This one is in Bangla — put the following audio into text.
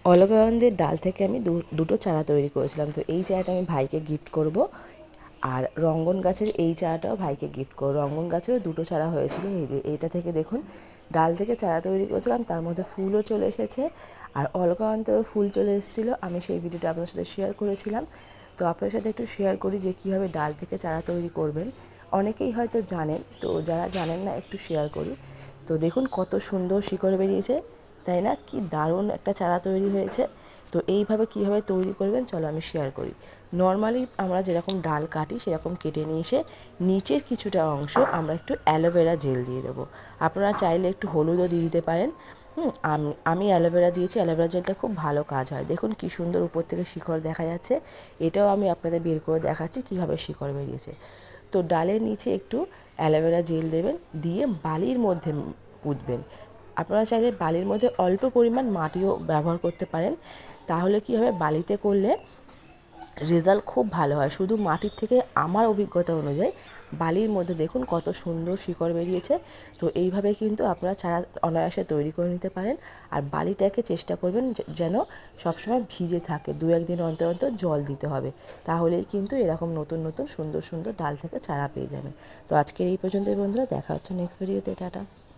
অলকানন্দের ডাল থেকে আমি দুটো চারা তৈরি করেছিলাম। তো এই চারাটা আমি ভাইকে গিফট করব, আর রঙ্গন গাছের এই চারাটাও ভাইকে গিফট করব। রঙ্গন গাছেরও দুটো চারা হয়েছিল। এই যে এইটা থেকে দেখুন, ডাল থেকে চারা তৈরি করেছিলাম, তার মধ্যে ফুলও চলে এসেছে, আর অলকানন্দেও ফুল চলে এসেছিলো। আমি সেই ভিডিওটা আপনার সাথে শেয়ার করেছিলাম। তো আপনার সাথে একটু শেয়ার করি যে কীভাবে ডাল থেকে চারা তৈরি করবেন। অনেকেই হয়তো জানেন, তো যারা জানেন না একটু শেয়ার করি। তো দেখুন কত সুন্দর শিকড় বেরিয়েছে, তাই না? কি দারুণ একটা চারা তৈরি হয়েছে। তো এইভাবে কীভাবে তৈরি করবেন চলো আমি শেয়ার করি। নর্মালি আমরা যেরকম ডাল কাটি সেরকম কেটে নিয়ে এসে নিচের কিছুটা অংশ আমরা একটু অ্যালোভেরা জেল দিয়ে দেবো। আপনারা চাইলে একটু হলুদও দিয়ে দিতে পারেন। আমি অ্যালোভেরা দিয়েছি, অ্যালোভেরা জেলটা খুব ভালো কাজ হয়। দেখুন কী সুন্দর উপর থেকে শিকড় দেখা যাচ্ছে। এটাও আমি আপনাদের বের করে দেখাচ্ছি কীভাবে শিকড় বেরিয়েছে। তো ডালের নিচে একটু অ্যালোভেরা জেল দেবেন, দিয়ে বালির মধ্যে পুঁতবেন। আপনারা চাইলে বালির মধ্যে অল্প পরিমাণ মাটিও ব্যবহার করতে পারেন। তাহলে কী হবে, বালিতে করলে রেজাল্ট খুব ভালো হয়। শুধু মাটির থেকে আমার অভিজ্ঞতা অনুযায়ী বালির মধ্যে দেখুন কত সুন্দর শিকড় বেরিয়েছে। তো এইভাবে কিন্তু আপনারা চারা অনায়াসে তৈরি করে নিতে পারেন। আর বালিটাকে চেষ্টা করবেন যেন সবসময় ভিজে থাকে, 1 দিন অন্তর অন্তর জল দিতে হবে। তাহলেই কিন্তু এরকম নতুন নতুন সুন্দর সুন্দর ডাল থেকে চারা পেয়ে যাবেন। তো আজকের এই পর্যন্তই বন্ধুরা, দেখা হচ্ছে নেক্সট ভিডিওতে। টাটা।